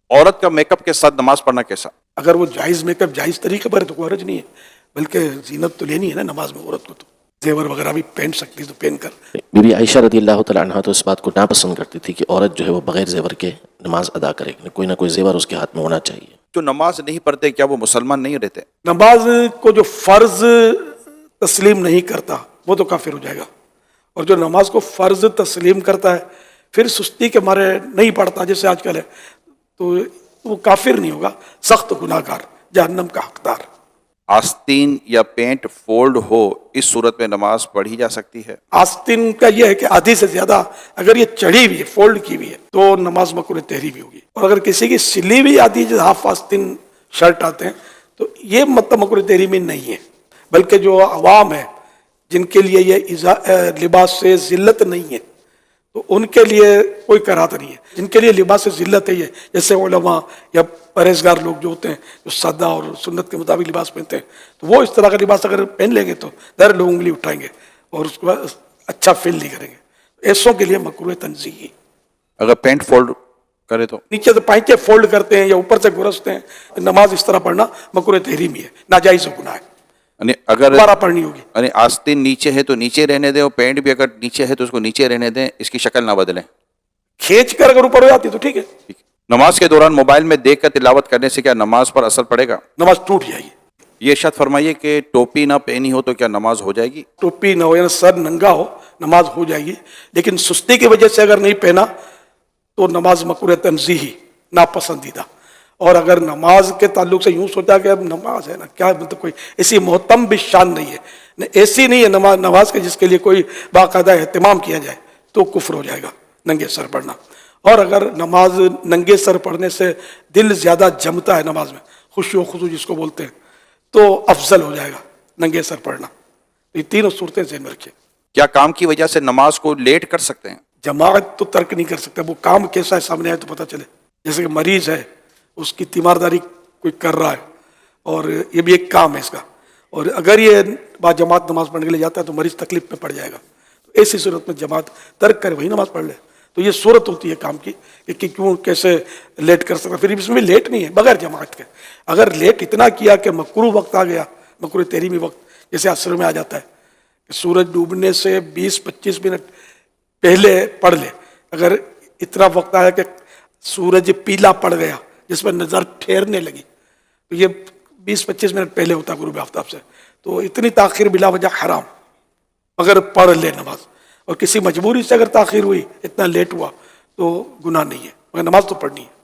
عورت کا make up کے ساتھ نماز پڑھنا کیسا؟ اگر وہ جائز میک اپ جائز طریقے پر ہے تو کوئی حرج نہیں ہے، بلکہ زینت تو لینی ہے نا نماز میں عورت کو، تو زیور وغیرہ بھی پہن سکتی تو پہن کر۔ بی بی عائشہ رضی اللہ تعالیٰ عنہ تو اس بات کو ناپسند کرتی تھی کہ عورت جو ہے وہ بغیر زیور کے نماز ادا کرے، کوئی نہ کوئی زیور اس کے ہاتھ میں ہونا چاہیے۔ جو نماز نہیں پڑھتے کیا وہ مسلمان نہیں رہتے؟ نماز کو جو فرض تسلیم نہیں کرتا وہ تو کافر ہو جائے گا، اور جو نماز کو فرض تسلیم کرتا ہے پھر سستی کے مارے نہیں پڑھتا جیسے آج کل ہے، تو وہ کافر نہیں ہوگا، سخت گناہ گار، جہنم کا حقدار۔ آستین یا پینٹ فولڈ ہو اس صورت میں نماز پڑھی جا سکتی ہے؟ آستین کا یہ ہے کہ آدھی سے زیادہ اگر یہ چڑھی ہوئی ہے، فولڈ کی ہوئی ہے، تو نماز مکروہ تحریمی ہوگی، اور اگر کسی کی سلی ہوئی آدھی ہاف آستین شرٹ آتے ہیں تو یہ مطلب مکروہ تحریمی نہیں ہے، بلکہ جو عوام ہے جن کے لیے یہ لباس سے ذلت نہیں ہے تو ان کے لیے کوئی کراہت نہیں ہے۔ جن کے لیے لباس سے ذلت ہے، یہ جیسے علماء یا پرہیزگار لوگ جو ہوتے ہیں جو سادہ اور سنت کے مطابق لباس پہنتے ہیں، تو وہ اس طرح کا لباس اگر پہن لیں گے تو ظاہر لوگ انگلی اٹھائیں گے اور اس کو اچھا فیل نہیں کریں گے، ایسوں کے لیے مکروہ تنزیہی۔ اگر پینٹ فولڈ کرے تو نیچے سے پائچے فولڈ کرتے ہیں یا اوپر سے گرستے ہیں، نماز اس طرح پڑھنا مکروہ تحریمی ہے، ناجائز گناہ ہے، یعنی اگر دوبارہ پڑھنی ہوگی۔ یعنی آستین نیچے ہے تو نیچے رہنے دیں، اور پینٹ بھی اگر نیچے ہے تو اس کو نیچے رہنے دیں، اس کی شکل نہ بدلیں۔ کھینچ کر اگر اوپر ہو جاتی تو ٹھیک ہے۔ نماز کے دوران موبائل میں دیکھ کر تلاوت کرنے سے کیا نماز پر اثر پڑے گا؟ نماز ٹوٹ جائے گی۔ یہ ارشاد فرمائیے کہ ٹوپی نہ پہنی ہو تو کیا نماز ہو جائے گی؟ ٹوپی نہ ہو یا سر ننگا ہو نماز ہو جائے گی، لیکن سستی کی وجہ سے اگر نہیں پہنا تو نماز مکروہ تنزیہی، ناپسندیدہ۔ اور اگر نماز کے تعلق سے یوں سوچا کہ اب نماز ہے نا، کیا مطلب کوئی ایسی محتم بھی شان نہیں ہے، ایسی نہیں ہے نماز کے جس کے لیے کوئی باقاعدہ اہتمام کیا جائے، تو کفر ہو جائے گا ننگے سر پڑھنا۔ اور اگر نماز ننگے سر پڑھنے سے دل زیادہ جمتا ہے نماز میں، خشوع و خضوع جس کو بولتے ہیں، تو افضل ہو جائے گا ننگے سر پڑھنا۔ یہ تینوں صورتیں ذہن میں رکھیں۔ کیا کام کی وجہ سے نماز کو لیٹ کر سکتے ہیں؟ جماعت تو ترک نہیں کر سکتا، وہ کام کیسا ہے سامنے آئے تو پتہ چلے، جیسے کہ مریض ہے اس کی تیمارداری کوئی کر رہا ہے اور یہ بھی ایک کام ہے اس کا، اور اگر یہ با جماعت نماز پڑھنے کے لیے جاتا ہے تو مریض تکلیف میں پڑ جائے گا، تو ایسی صورت میں جماعت ترک کرے، وہی نماز پڑھ لے۔ تو یہ صورت ہوتی ہے کام کی کہ کیوں کیسے لیٹ کر سکتا، پھر اس میں لیٹ نہیں ہے بغیر جماعت کے۔ اگر لیٹ اتنا کیا کہ مکروہ وقت آ گیا، مکروہ تحریمی وقت جیسے عصر میں آ جاتا ہے کہ سورج ڈوبنے سے 20-25 منٹ پہلے پڑھ لے، اگر اتنا وقت آیا کہ سورج پیلا پڑ گیا جس میں نظر ٹھہرنے لگی، تو یہ 20-25 منٹ پہلے ہوتا ہے غروب آفتاب سے، تو اتنی تاخیر بلا وجہ حرام، اگر پڑھ لے نماز۔ اور کسی مجبوری سے اگر تاخیر ہوئی، اتنا لیٹ ہوا تو گناہ نہیں ہے، مگر نماز تو پڑھنی ہے۔